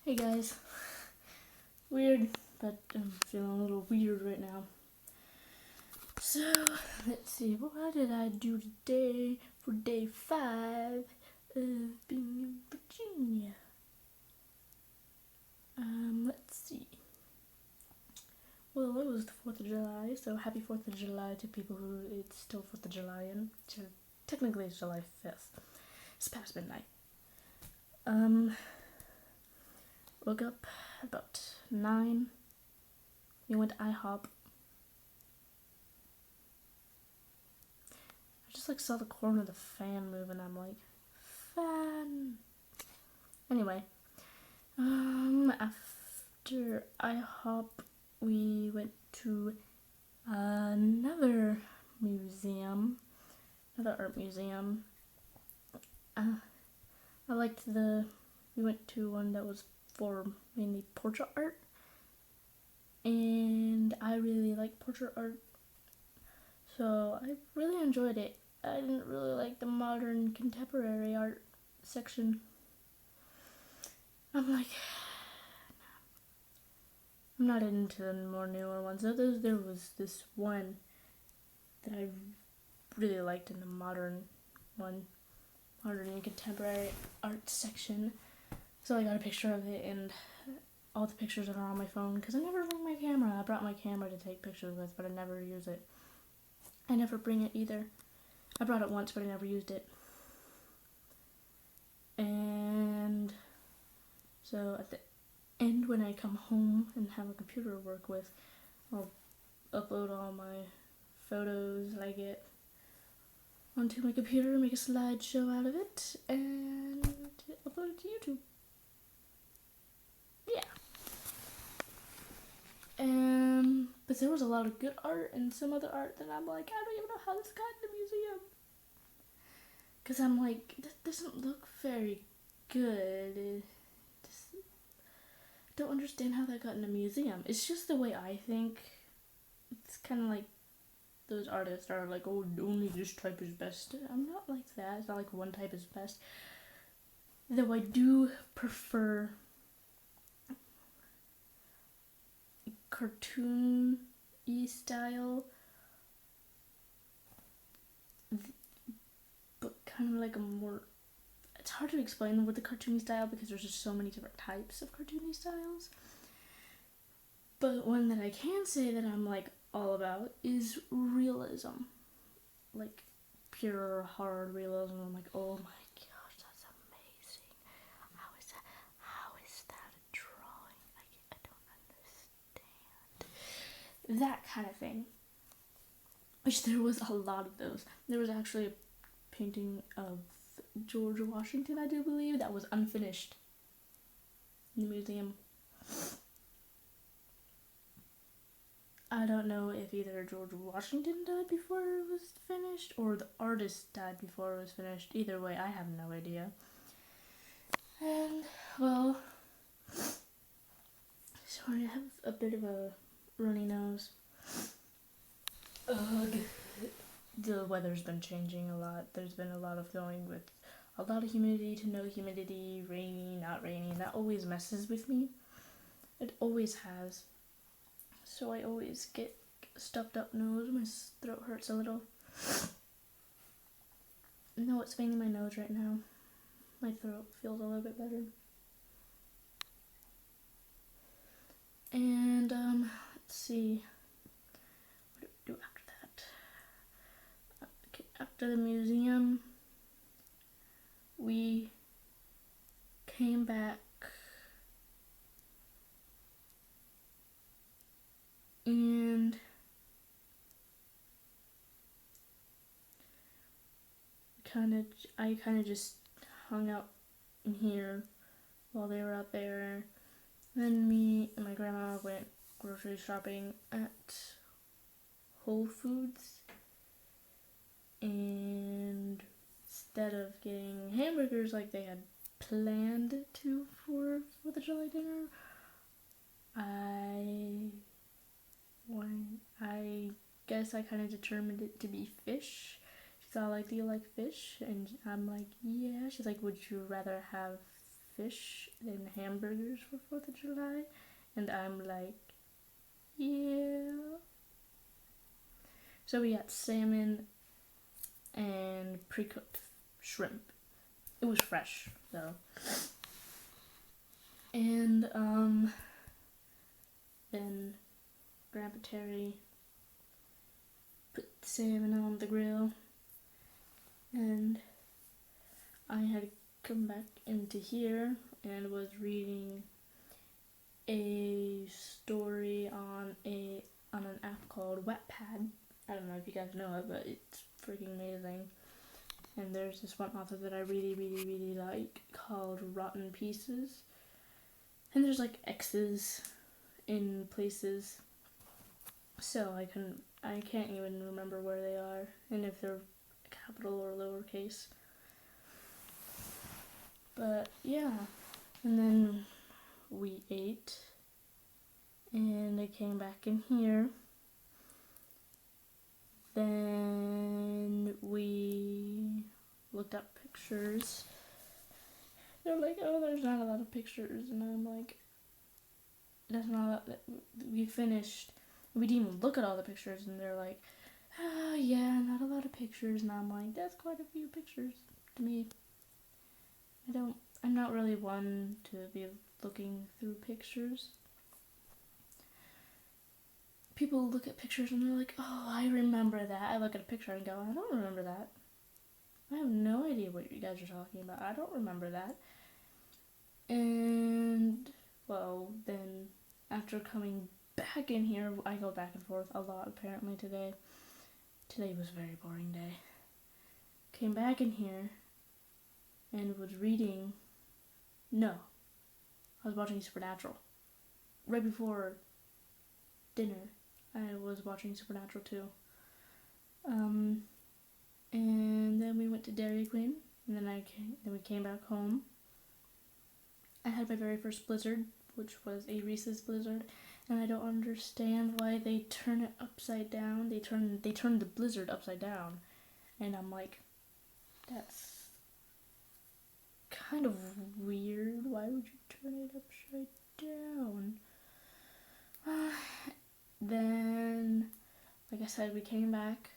Hey guys, weird, but I'm feeling a little weird right now. So, let's see, what did I do today for day 5 of being in Virginia? Let's see. Well, it was the 4th of July, so happy 4th of July to people who it's still 4th of July and technically it's July 5th. It's past midnight. Woke up about 9. We went to IHOP. I just saw the corner of the fan move and I'm like, fan. Anyway, after IHOP, we went to another museum, another art museum. We went to one that was for mainly portrait art, and I really like portrait art, so I really enjoyed it. I didn't really like the modern contemporary art section. I'm not into the more newer ones. There was this one that I really liked in the modern and contemporary art section. So I got a picture of it, and all the pictures are on my phone because I never bring my camera. I brought my camera to take pictures with, but I never use it. I never bring it either. I brought it once, but I never used it. And so at the end, when I come home and have a computer to work with, I'll upload all my photos that I get onto my computer, make a slideshow out of it, and upload it to YouTube. Yeah. But there was a lot of good art and some other art that I'm like, I don't even know how this got in the museum. Because I'm like, this doesn't look very good. Just don't understand how that got in a museum. It's just the way I think. It's kind of like those artists are like, oh, only this type is best. I'm not like that. It's not like one type is best. Though I do prefer cartoon-y style, but kind of like a more... It's hard to explain with the cartoony style because there's just so many different types of cartoony styles. But one that I can say that I'm like all about is realism. Like pure hard realism. I'm like, oh my gosh, that's amazing. How is that a drawing? I don't understand. That kind of thing. Which there was a lot of those. There was actually a painting of George Washington, I do believe, that was unfinished in the museum. I don't know if either George Washington died before it was finished or the artist died before it was finished. Either way, I have no idea. And, well, sorry, I have a bit of a runny nose. Ugh. The weather's been changing a lot. There's been a lot of going with a lot of humidity to no humidity, rainy, not rainy. That always messes with me. It always has. So I always get stuffed up nose. My throat hurts a little. No, it's mainly my nose right now. My throat feels a little bit better. And, let's see. What do we do after that? Okay, after the museum, we came back and I kind of just hung out in here while they were out there. Then me and my grandma went grocery shopping at Whole Foods, and instead of getting hamburgers like they had planned to for the July dinner, I guess I kind of determined it to be fish. She's all like, do you like fish? And I'm like, yeah. She's like, would you rather have fish and hamburgers for 4th of July. And I'm like, yeah. So we got salmon and pre-cooked shrimp. It was fresh, though. And, then Grandpa Terry put the salmon on the grill, and I had come back into here and was reading a story on an app called Wattpad. I don't know if you guys know it, but it's freaking amazing. And there's this one author that I really, really, really like called Rotten Pieces. And there's like X's in places, so I can't even remember where they are and if they're capital or lowercase. But yeah, and then we ate, and I came back in here. Then we looked up pictures. They're like, oh, there's not a lot of pictures, and I'm like, that's not. We finished. We didn't even look at all the pictures, and they're like, oh, yeah, not a lot of pictures, and I'm like, that's quite a few pictures to me. I'm not really one to be looking through pictures. People look at pictures and they're like, oh, I remember that. I look at a picture and go, I don't remember that. I have no idea what you guys are talking about. I don't remember that. And, well, then after coming back in here, I go back and forth a lot apparently today. Today was a very boring day. Came back in here and was reading. No, I was watching Supernatural. Right before dinner, I was watching Supernatural too. And then we went to Dairy Queen, and then we came back home. I had my very first Blizzard, which was a Reese's Blizzard, and I don't understand why they turn it upside down. They turn the Blizzard upside down, and I'm like, that's kind of weird. Why would you turn it upside down? Then, like I said, we came back,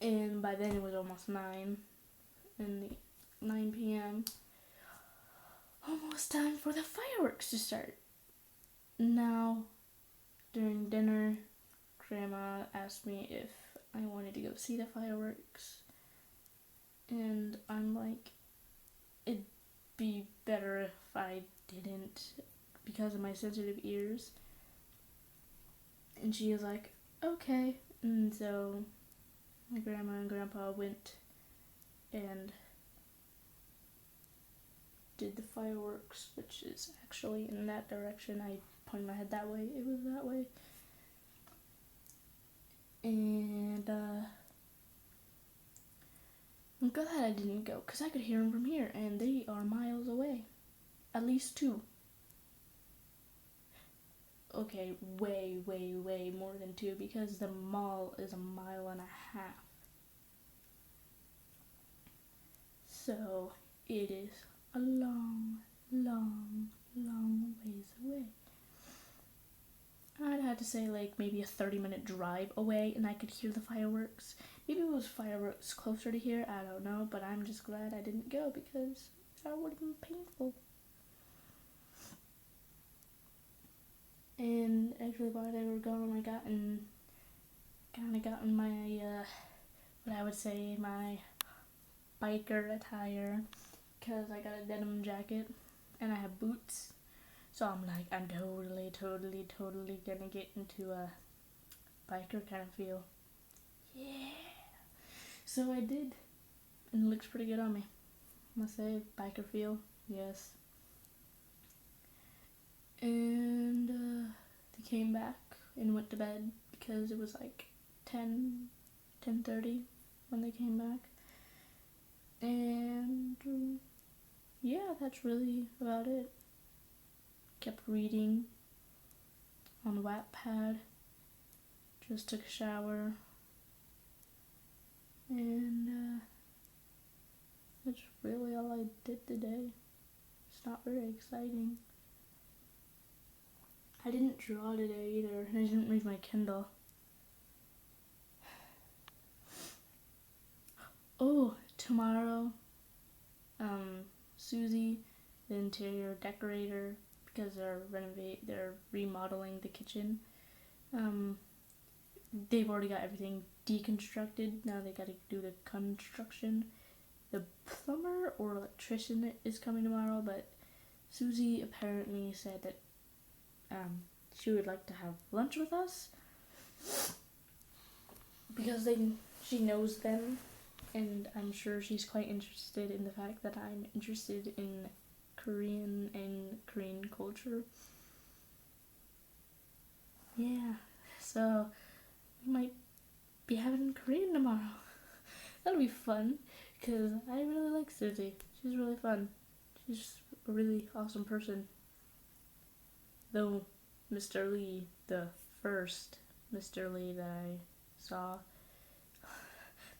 and by then it was almost 9 p.m. Almost time for the fireworks to start. Now, during dinner, Grandma asked me if I wanted to go see the fireworks, and I'm like, it'd be better if I didn't because of my sensitive ears. And she was like, okay. And so my grandma and grandpa went and did the fireworks, which is actually in that direction. I pointed my head that way. It was that way. And I'm glad I didn't go because I could hear them from here, and they are miles away. At least 2. Okay, way, way, way more than 2 because the mall is 1.5 miles. So it is a long, long, long ways away. I'd have to say like maybe a 30-minute drive away, and I could hear the fireworks. Maybe it was fireworks closer to here, I don't know, but I'm just glad I didn't go because that would have been painful. And actually while they were gone, I gotten my, what I would say, my biker attire, because I got a denim jacket, and I have boots, so I'm like, I'm totally gonna get into a biker kind of feel. Yeah! So I did, and it looks pretty good on me. I must say, biker feel, yes. And they came back and went to bed because it was like 10:30 when they came back. And yeah, that's really about it. Kept reading on Wattpad. Just took a shower. And That's really all I did today. It's not very exciting. I didn't draw today either, and I didn't read my Kindle. Oh, tomorrow, Susie, the interior decorator, because they're remodeling the kitchen. They've already got everything deconstructed. Now they got to do the construction. The plumber or electrician is coming tomorrow, but Susie apparently said that she would like to have lunch with us because she knows them, and I'm sure she's quite interested in the fact that I'm interested in Korean and Korean culture. Yeah, so we might be having Korean tomorrow. That'll be fun because I really like Susie. She's really fun. She's a really awesome person. Though Mr. Lee, the first Mr. Lee that I saw,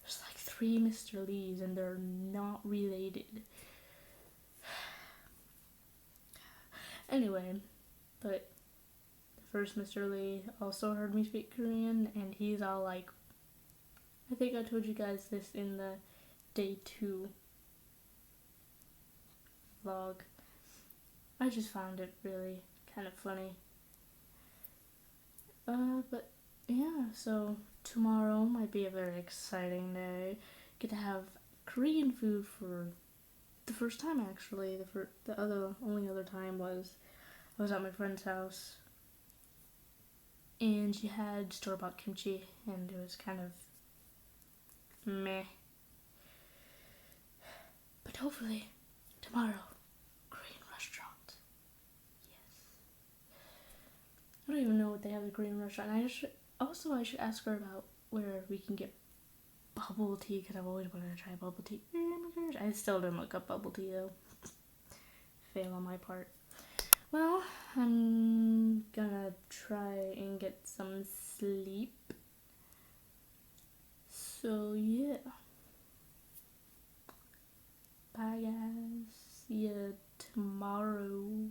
there's like 3 Mr. Lees and they're not related. Anyway, but the first Mr. Lee also heard me speak Korean, and he's all like, I think I told you guys this in the day 2 vlog. I just found it really kind of funny. But yeah, so tomorrow might be a very exciting day. Get to have Korean food for the first time actually. The only other time was I was at my friend's house and she had store-bought kimchi and it was kind of meh. But hopefully tomorrow, Korean restaurant. Yes. I don't even know what they have at a Korean restaurant. I should ask her about where we can get bubble tea because I've always wanted to try bubble tea. Oh my gosh. I still didn't look up bubble tea though. Fail on my part. Well, I'm gonna try and get some sleep. So yeah. Bye guys. See ya tomorrow.